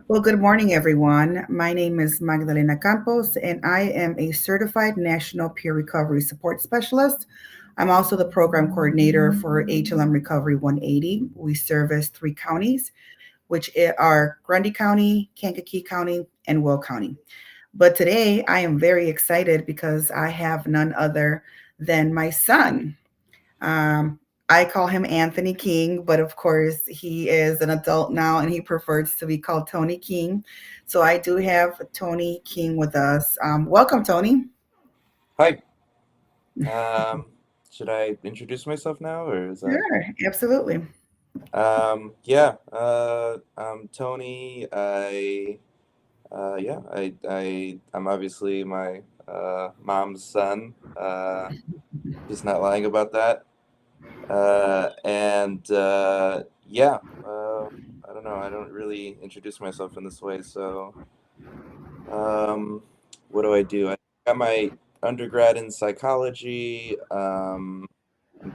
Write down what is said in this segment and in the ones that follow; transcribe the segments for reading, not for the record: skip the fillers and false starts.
Well, good morning, everyone. My name is Magdalena Campos, and I am a certified National Peer Recovery Support Specialist. I'm also the program coordinator for HLM Recovery 180. We service three counties, which are Grundy County, Kankakee County, and Will County. But today I am very excited because I have none other than my son. Um, I call him Anthony King, but of course he is an adult now and he prefers to be called Tony King. So I do have Tony King with us. Welcome, Tony. Hi. Um, should I introduce myself now, or is that? Sure, absolutely. Yeah. I'm Tony. I'm obviously my mom's son. Just not lying about that. And yeah. I don't know. I don't really introduce myself in this way. So, um, what do I do? I got my undergrad in psychology. I'm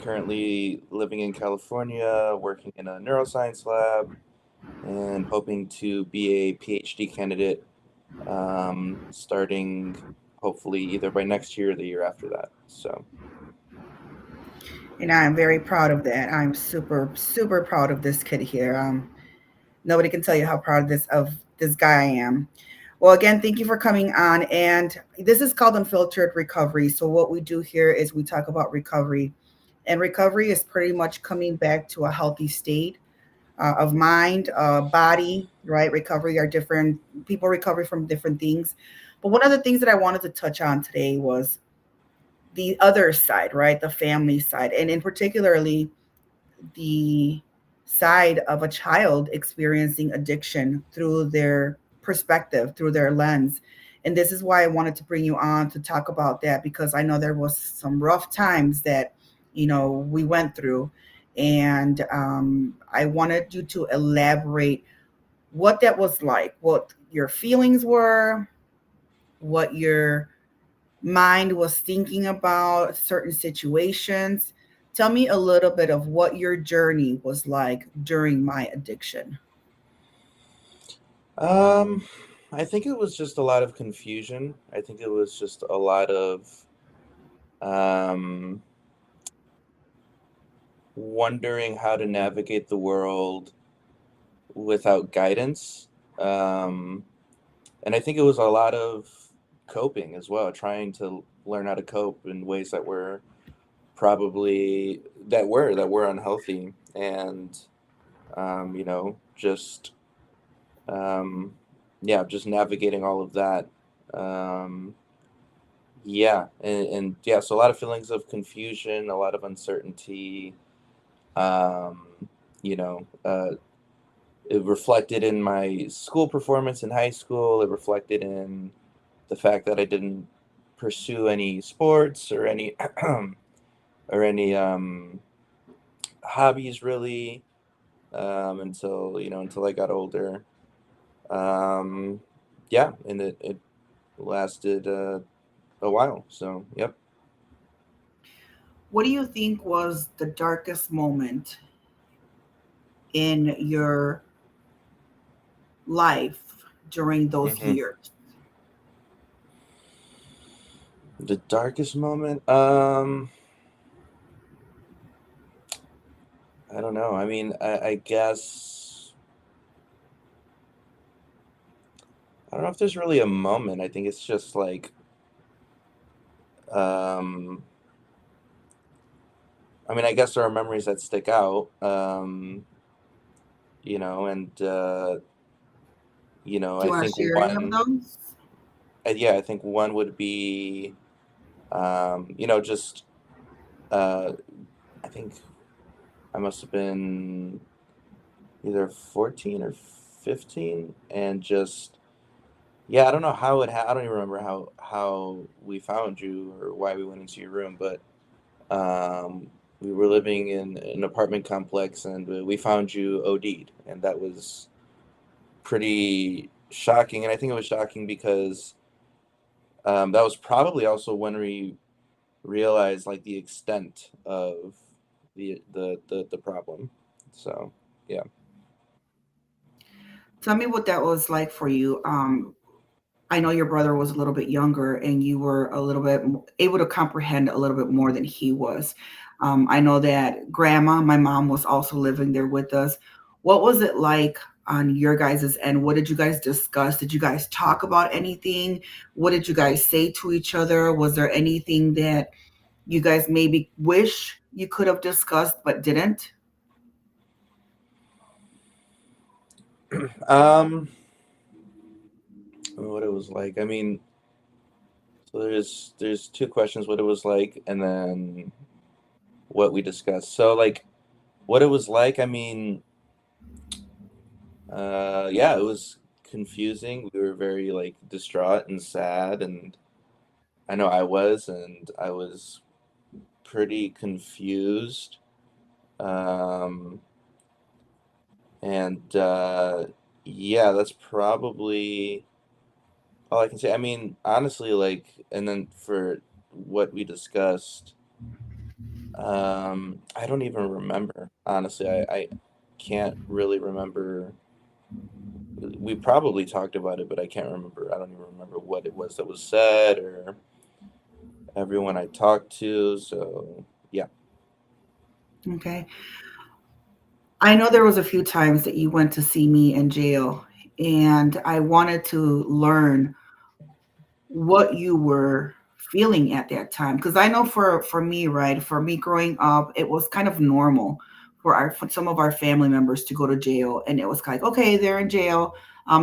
currently living in California, working in a neuroscience lab, and hoping to be a PhD candidate starting hopefully either by next year or the year after that. So, And I'm very proud of that. I'm super, super proud of this kid here. Nobody can tell you how proud of this guy I am. Well, again, thank you for coming on. And this is called Unfiltered Recovery. So what we do here is we talk about recovery, and recovery is pretty much coming back to a healthy state of mind, body. Right? Recovery are different. People recover from different things. But one of the things that I wanted to touch on today was the other side, right? The family side, and in particularly the side of a child experiencing addiction through their perspective, through their lens. And this is why I wanted to bring you on to talk about that, because I know there was some rough times that we went through, and I wanted you to elaborate what that was like, what your feelings were, what your mind was thinking about certain situations. Tell me a little bit of what your journey was like during my addiction. um, I think it was just a lot of confusion. I think it was just a lot of um, wondering how to navigate the world without guidance. Um, and I think it was a lot of coping as well, trying to learn how to cope in ways that were probably that were unhealthy, and just um, yeah, just navigating all of that. Um, yeah, and yeah, so a lot of feelings of confusion, a lot of uncertainty. Um, you know, it reflected in my school performance in high school. It reflected in the fact that I didn't pursue any sports or any or any hobbies really until I got older. Um, yeah, and it lasted a while. So yep. What do you think was the darkest moment in your life during those hmm years? The darkest moment. I don't know. I mean, I guess I don't know if there's really a moment. I think it's just like um, I mean, I guess there are memories that stick out. And Do I you want to think share any of one, those? yeah, I think one would be, just uh, I think I must have been either 14 or 15, and just yeah, I don't know how I don't even remember how we found you or why we went into your room, but we were living in an apartment complex, and we found you OD'd, and that was pretty shocking. And I think it was shocking because that was probably also when we realized like the extent of the problem. So yeah. Tell me what that was like for you. I know your brother was a little bit younger and you were a little bit able to comprehend a little bit more than he was. I know that grandma, my mom, was also living there with us. What was it like on your guys' end? What did you guys discuss? Did you guys talk about anything? What did you guys say to each other? Was there anything that you guys maybe wish you could have discussed but didn't? Um, what it was like. I mean, so there's two questions: what it was like, and then what we discussed. So like, what it was like. I mean, yeah, it was confusing. We were very like distraught and sad, and I know and I was pretty confused. Um, and yeah, that's probably all I can say. I mean, honestly, like, and then for what we discussed, I don't even remember. Honestly, I can't really remember. We probably talked about it, but I can't remember. I don't even remember what it was that was said or everyone I talked to. So yeah. Okay. I know there was a few times that you went to see me in jail, and I wanted to learn what you were feeling at that time, because I know for me, right, for me growing up, it was kind of normal for some of our family members to go to jail, and it was like, okay, they're in jail.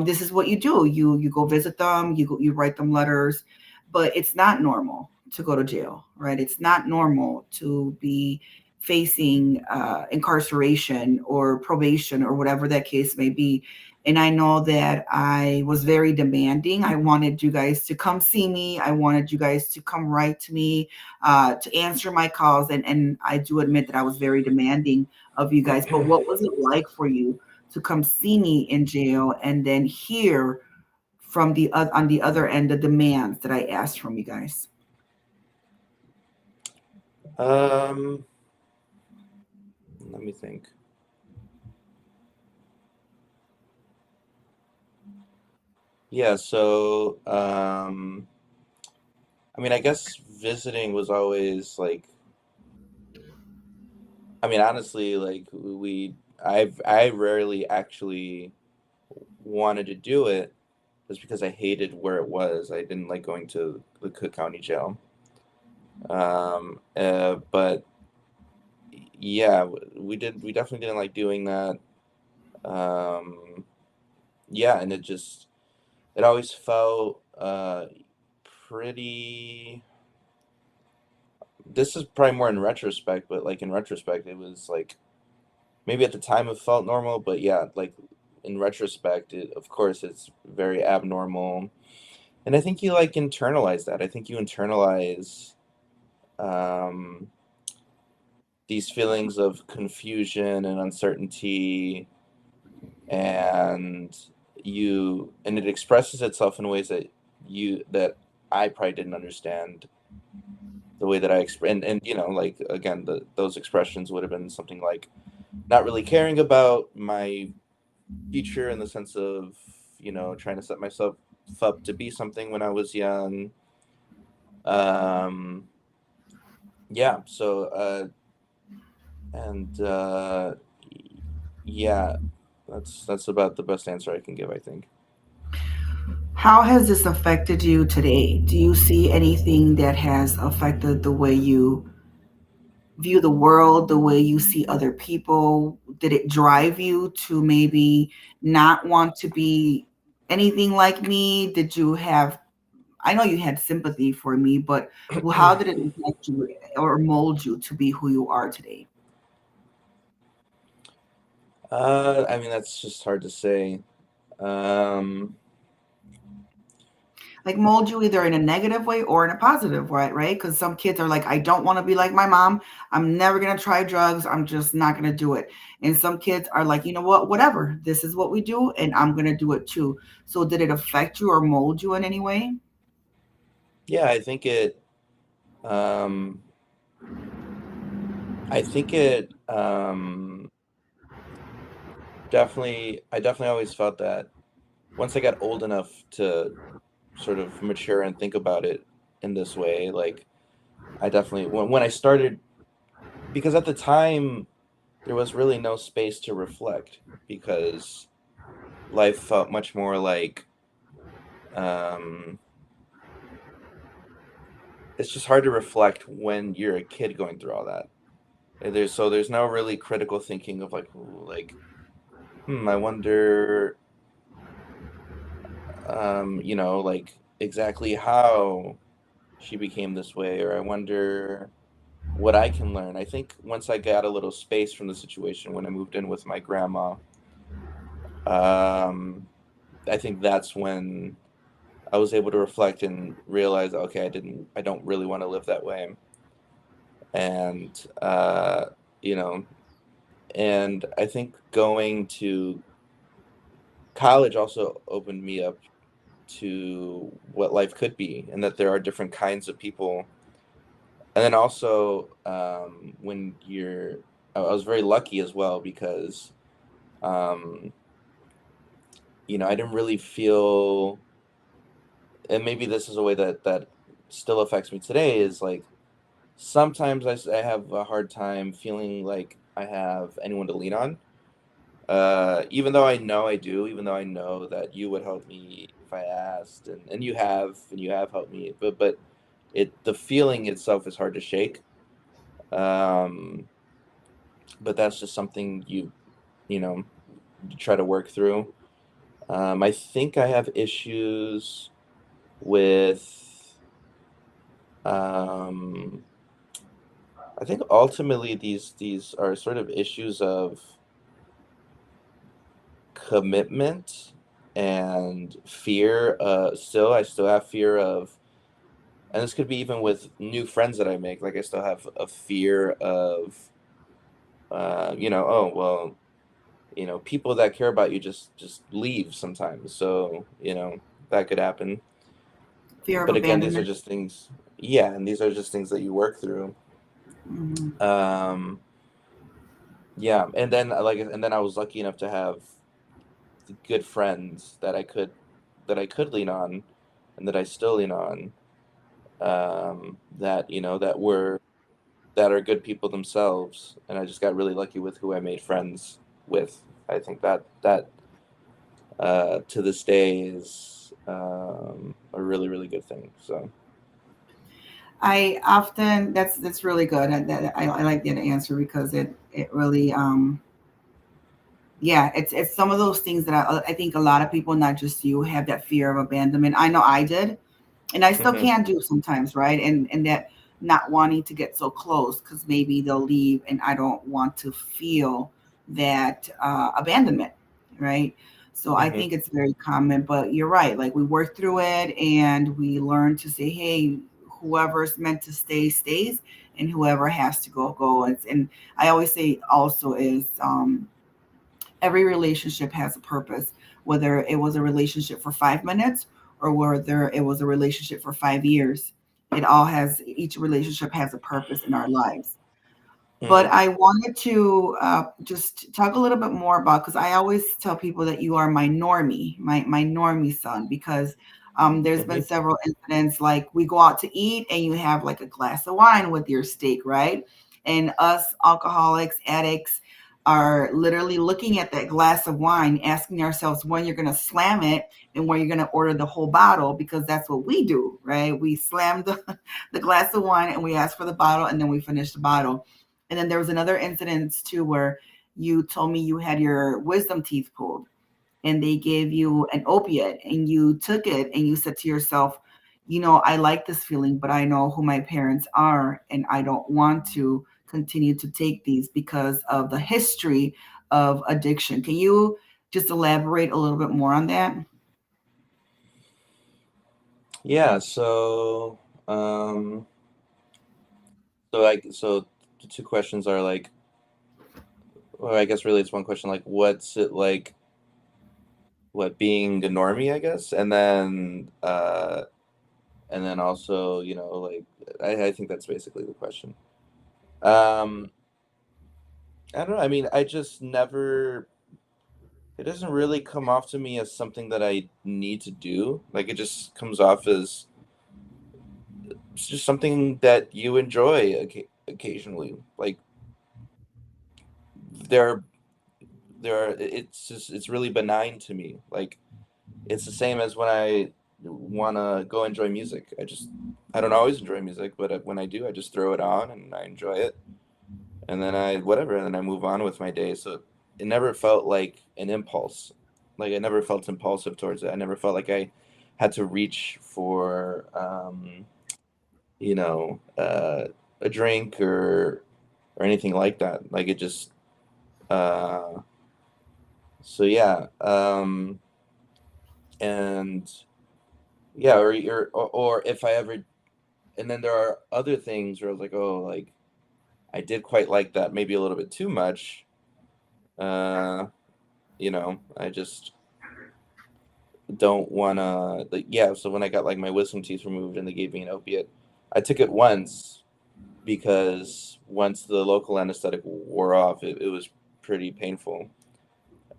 This is what you do. You go visit them. You write them letters, but it's not normal to go to jail, right? It's not normal to be facing incarceration or probation or whatever that case may be. And I know that I was very demanding. I wanted you guys to come see me. I wanted you guys to come write to me, to answer my calls. And I do admit that I was very demanding of you guys. But what was it like for you to come see me in jail and then hear from on the other end the demands that I asked from you guys? Um, Let me think. Yeah, so I mean, I guess visiting was always like, I mean, honestly, like I rarely actually wanted to do it just because I hated where it was. I didn't like going to the Cook County Jail. But yeah, we definitely didn't like doing that. Um, yeah, and it always felt pretty. This is probably more in retrospect, but like in retrospect, it was like maybe at the time it felt normal, but yeah, like in retrospect, of course, it's very abnormal. And I think you like internalize that. I think you internalize um, these feelings of confusion and uncertainty, and and it expresses itself in ways that I probably didn't understand the way that I express. And like again, those expressions would have been something like not really caring about my future in the sense of trying to set myself up to be something when I was young. Um, yeah. So and yeah, that's about the best answer I can give, I think. How has this affected you today? Do you see anything that has affected the way you view the world, the way you see other people? Did it drive you to maybe not want to be anything like me? Did you have, I know you had sympathy for me, but how did it impact you or mold you to be who you are today? I mean, that's just hard to say. Um, Like mold you either in a negative way or in a positive way, right? Because some kids are like, I don't want to be like my mom. I'm never going to try drugs. I'm just not going to do it. And some kids are like, you know what, whatever. This is what we do, and I'm going to do it too. So did it affect you or mold you in any way? yeah, um, I think it, definitely, I definitely always felt that once I got old enough to sort of mature and think about it in this way, like I definitely when I started, because at the time there was really no space to reflect because life felt much more like um, it's just hard to reflect when you're a kid going through all that. There's no really critical thinking of like ooh, like I wonder like exactly how she became this way, or I wonder what I can learn. I think once I got a little space from the situation when I moved in with my grandma, um, I think that's when I was able to reflect and realize, okay, I don't really want to live that way, and you know, and I think going to college also opened me up to what life could be, and that there are different kinds of people. And then also, when I was very lucky as well because, um, I didn't really feel, and maybe this is a way that still affects me today, is like sometimes I have a hard time feeling like I have anyone to lean on. Even though I know I do, even though I know that you would help me if I asked, and you have helped me, but the feeling itself is hard to shake. Um, but that's just something you know you try to work through. I think I have issues with. Um, I think ultimately these are sort of issues of commitment and fear. Still, I still have fear of, and this could be even with new friends that I make. Like I still have a fear of, oh well, people that care about you just leave sometimes. So that could happen. Fear of But again, these are abandonment. just things. Yeah, and these are just things that you work through. Hmm. Um, yeah, and then I was lucky enough to have good friends that I could lean on, and that I still lean on. That that are good people themselves, and I just got really lucky with who I made friends with. I think that to this day is a really really good thing. So. I often that's really good. I like that answer because it really yeah, it's some of those things that I think a lot of people, not just you, have that fear of abandonment. I know I did, and I still Hmm. can do sometimes, right? And that not wanting to get so close because maybe they'll leave, and I don't want to feel that abandonment, right? So I Hmm. think it's very common, but you're right. Like we work through it, and we learn to say, hey, whoever's meant to stay stays, and whoever has to go goes. And I always say also is every relationship has a purpose, whether it was a relationship for 5 minutes or whether it was a relationship for 5 years. It all has, each relationship has a purpose in our lives. But Hmm. I wanted to just talk a little bit more about, because I always tell people that you are my normie, my normie son, because there's been Hmm. several incidents like we go out to eat and you have like a glass of wine with your steak, right? And us alcoholics, addicts are literally looking at that glass of wine, asking ourselves when you're going to slam it and when you're going to order the whole bottle, because that's what we do, right? We slam the glass of wine and we ask for the bottle and then we finish the bottle. And then there was another incident too where you told me you had your wisdom teeth pulled and they gave you an opiate and you took it and you said to yourself, I like this feeling, but I know who my parents are and I don't want to continue to take these because of the history of addiction. Can you just elaborate a little bit more on that? Yeah. So the two questions are like, well, I guess really it's one question, like what's it like, what being a normie, I guess, and then also like I think that's basically the question. Um, I don't know. I mean, I just never. it doesn't really come off to me as something that I need to do. Like it just comes off as it's just something that you enjoy occasionally. Like there it's just it's really benign to me. Like it's the same as when I want to go enjoy music. I don't always enjoy music, but when I do, I just throw it on and I enjoy it, and then I whatever, and then I move on with my day. So it never felt like an impulse. Like I never felt impulsive towards it. I never felt like I had to reach for you know, a drink or anything like that. Like it just uh so yeah, and yeah, or if I ever, and then there are other things where I was like, oh, like I did quite like that, maybe a little bit too much. Uh, I just don't wanna like yeah. So when I got like my wisdom teeth removed and they gave me an opiate, I took it once because once the local anesthetic wore off, it was pretty painful.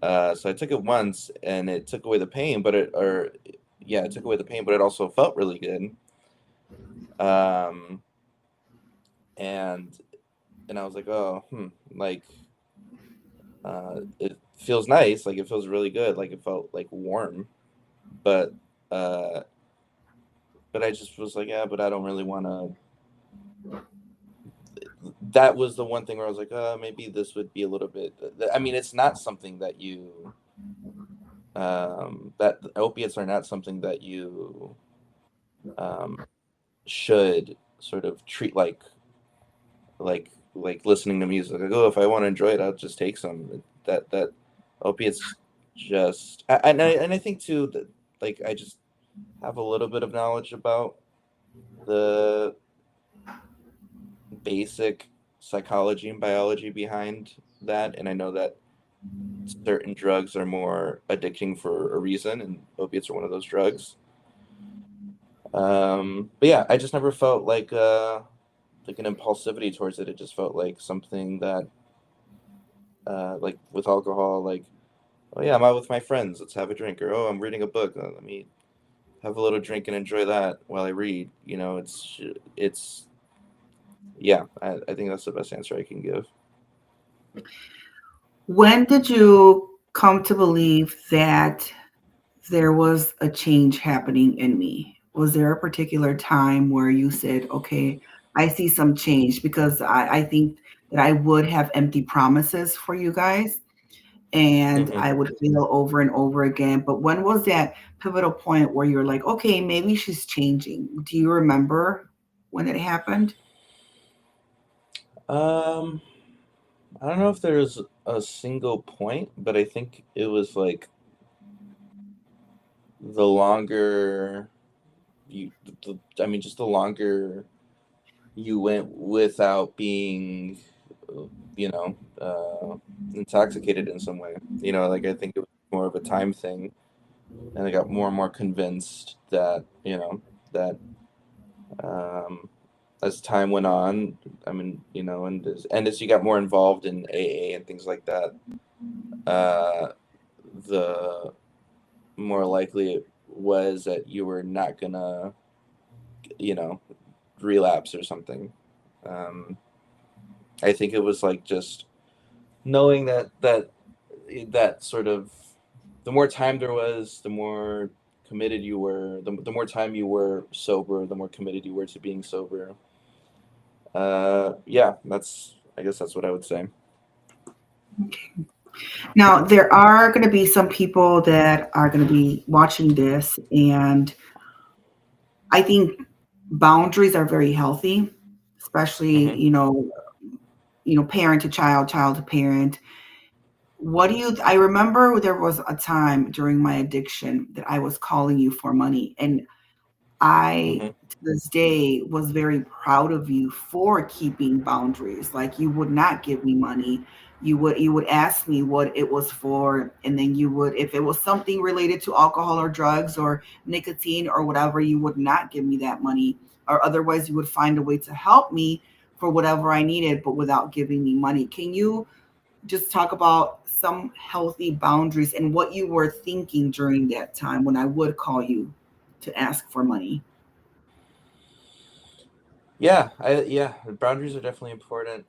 So I took it once and it took away the pain, it took away the pain, but it also felt really good. Um, and and I was like, oh, like it feels nice, like it feels really good, like it felt like warm, but uh, but I just was like, yeah, but I don't really want to. That was the one thing where I was like, maybe this would be a little bit. I mean, it's not something that that opiates are not something that you um, should sort of treat like listening to music. Like, oh, if I want to enjoy it, I'll just take some. That opiates just and I think too that like I just have a little bit of knowledge about the basic psychology and biology behind that, and I know that certain drugs are more addicting for a reason, and opiates are one of those drugs. But yeah, I just never felt like an impulsivity towards it. It just felt like something that like with alcohol, like oh yeah, I'm out with my friends, let's have a drink, or oh I'm reading a book, let me have a little drink and enjoy that while I read. It's yeah. I think that's the best answer I can give. When did you come to believe that there was a change happening in me? Was there a particular time where you said, okay, I see some change? Because I think that I would have empty promises for you guys and I Hmm. would fail over and over again. But when was that pivotal point where you're like, okay, maybe she's changing? Do you remember when it happened? um I don't know if there's a single point, but I think it was like the longer you I mean just the longer you went without being you know intoxicated in some way. Like I think it was more of a time thing, and I got more and more convinced that that um as time went on, I mean, and as you got more involved in AA and things like that, uh the more likely it was that you were not gonna you know relapse or something. um I think it was like just knowing that sort of the more time there was, the more committed you were, the more time you were sober, the more committed you were to being sober. Yeah, that's I guess that's what I would say. Now, there are going to be some people that are going to be watching this, and I think boundaries are very healthy, especially, Hmm. parent to child, child to parent. I remember there was a time during my addiction that I was calling you for money, and I, Hmm. to this day, was very proud of you for keeping boundaries. Like you would not give me money. You would ask me what it was for, and then you would, if it was something related to alcohol or drugs or nicotine or whatever, you would not give me that money. Or otherwise you would find a way to help me for whatever I needed, but without giving me money. Can you just talk about some healthy boundaries and what you were thinking during that time when I would call you to ask for money. Yeah, boundaries are definitely important.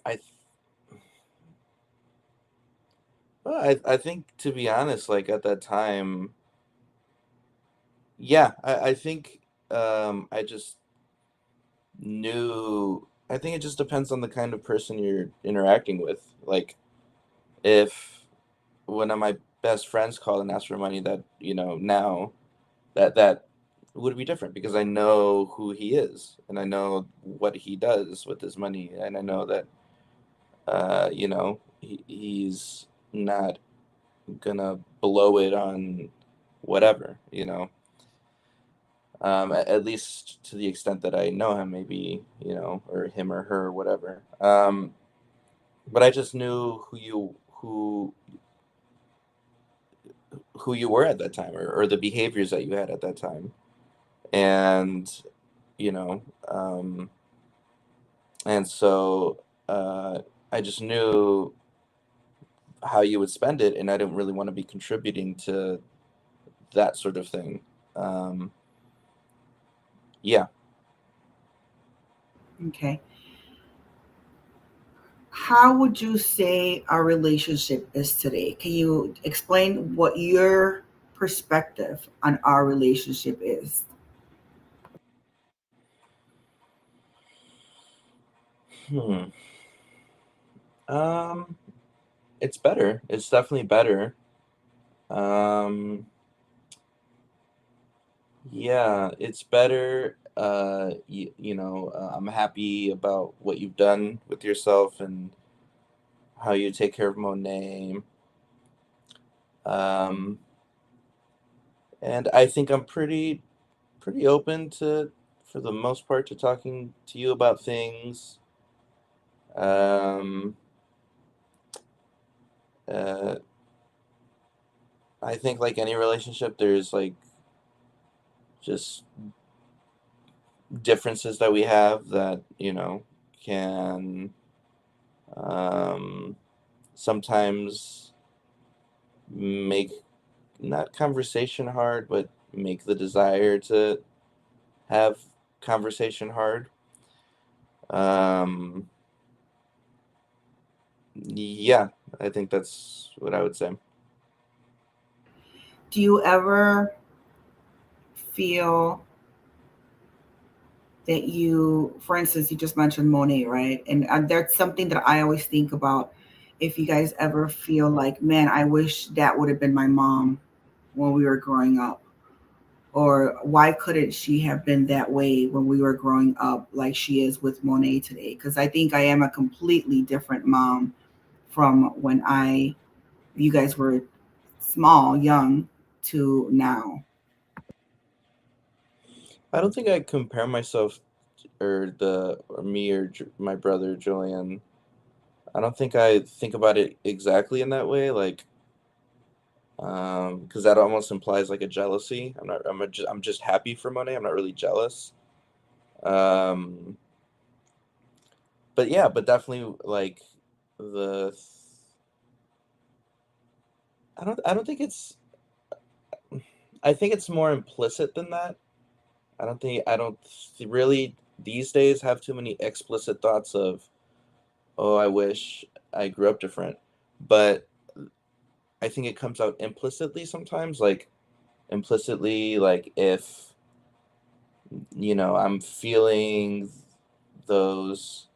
I th- well, I think, to be honest, like at that time, yeah, I think I just knew. I think it just depends on the kind of person you're interacting with. Like, if one of my best friends called and asked for money, that now that would be different, because I know who he is and I know what he does with his money, and I know that he's not gonna blow it on whatever, at least to the extent that I know him, maybe, or him or her or whatever. But I just knew who you were at that time, or the behaviors that you had at that time. And you know um, and so I just knew how you would spend it, and I didn't really want to be contributing to that sort of thing. um, yeah. Okay. How would you say our relationship is today? Can you explain what your perspective on our relationship is? Hmm. um, it's better, it's definitely better. um, yeah, it's better. I'm happy about what you've done with yourself and how you take care of Monet. Um, and I think I'm pretty open to, for the most part, to talking to you about things. Um, uh, I think, like any relationship, there's like just differences that we have that can um, sometimes make, not conversation hard, but make the desire to have conversation hard. Um, yeah, I think that's what I would say. Do you ever feel that you, for instance, you just mentioned Monet, right? And that's something that I always think about. If you guys ever feel like, man, I wish that would have been my mom when we were growing up, or why couldn't she have been that way when we were growing up like she is with Monet today? Because I think I am a completely different mom from when you guys were small, young, to now. I don't think I compare myself, or me, or my brother Julian. I don't think I think about it exactly in that way, like, because that almost implies like a jealousy. I'm just happy for Monet. I'm not really jealous. Um, but yeah, but definitely, like, the I don't think it's, I think it's more implicit than that. I don't really these days have too many explicit thoughts of, oh, I wish I grew up different. But I think it comes out implicitly sometimes, like implicitly, like if I'm feeling those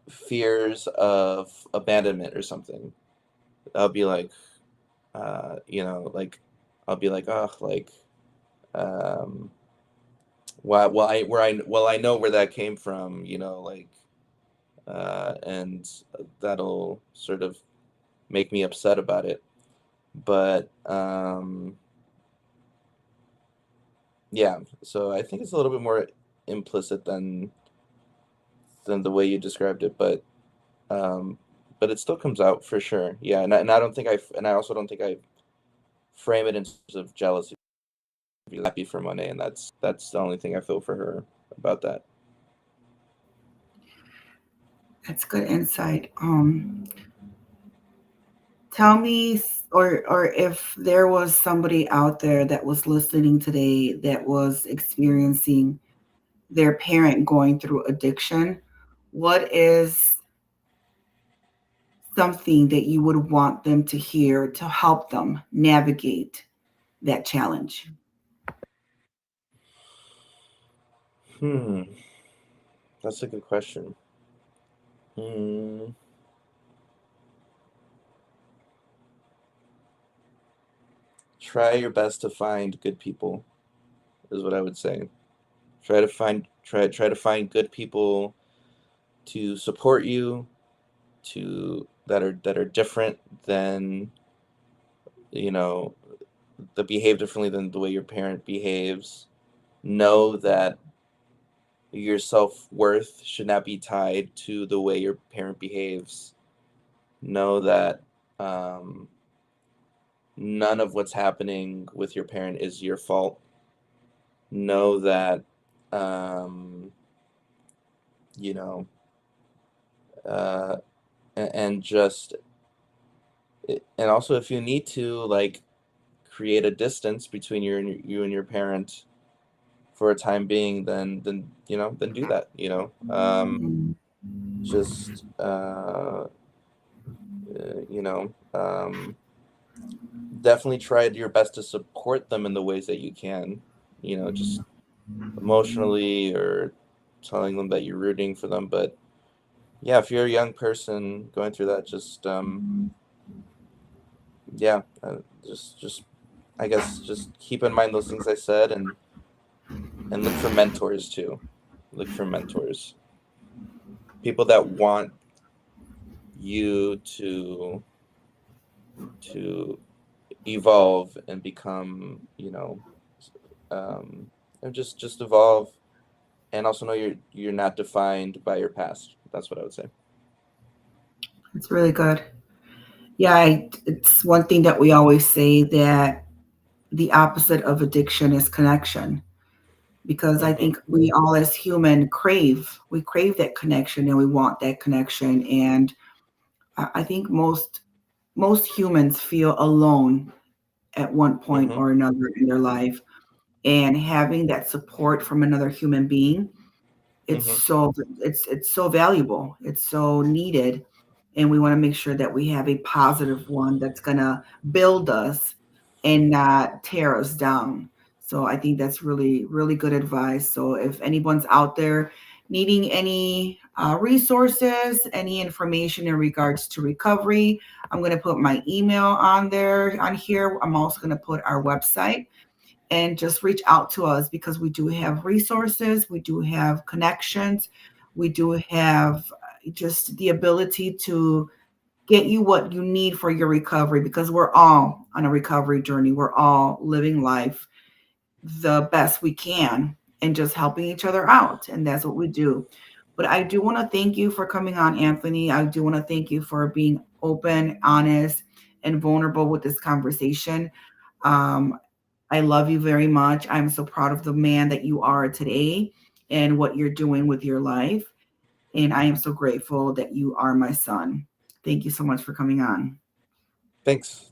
fears of abandonment or something, I'll be like, like, I'll be like, oh, like, um, I know where that came from, like, and that'll sort of make me upset about it. But yeah, so I think it's a little bit more implicit than the way you described it, um, but it still comes out for sure. Yeah, and I don't think and I also don't think I frame it in terms of jealousy. I'm happy for Monet, and that's the only thing I feel for her about that. That's good insight. Tell me, or if there was somebody out there that was listening today that was experiencing their parent going through addiction, what is something that you would want them to hear to help them navigate that challenge? Hmm, that's a good question. Hmm, try your best to find good people is what I would say. Try to find good people to support you, to that are different than, you know, that behave differently than the way your parent behaves. Know that your self-worth should not be tied to the way your parent behaves. Know that um, none of what's happening with your parent is your fault. Know that, um, you know, uh, and just, and also if you need to, like, create a distance between you and your parent for a time being, then then do that. Mm, Just definitely try your best to support them in the ways that you can. Just emotionally, or telling them that you're rooting for them. But yeah, if you're a young person going through that, just yeah, just I guess just keep in mind those things I said, and look for mentors too. Look for mentors, people that want you to evolve and become, um, and just evolve, and also know you're not defined by your past. That's what I would say. it's really good. Yeah, it's one thing that we always say that the opposite of addiction is connection. Because I Mm-hmm. think we all as human we crave that connection and we want that connection. And I think most humans feel alone at one point Mm-hmm. or another in their life. And having that support from another human being, it's Mm-hmm. so it's so valuable. It's so needed. And we want to make sure that we have a positive one that's gonna build us and not tear us down. So I think that's really, really good advice. So if anyone's out there needing any resources, any information in regards to recovery, I'm going to put my email on there on here. I'm also going to put our website, and just reach out to us because we do have resources, we do have connections, we do have just the ability to get you what you need for your recovery, because we're all on a recovery journey. We're all living life the best we can and just helping each other out. And that's what we do. But I do want to thank you for coming on, Anthony. I do want to thank you for being open, honest, and vulnerable with this conversation. Um, I love you very much. I'm so proud of the man that you are today and what you're doing with your life. And I am so grateful that you are my son. Thank you so much for coming on.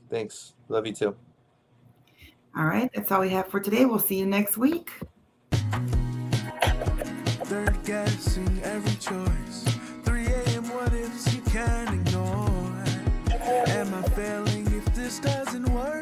Thanks. Love you too. All right, that's all we have for today. We'll see you next week. Third guessing every choice. 3 a.m. What ifs you can't ignore. Am I failing if this doesn't work?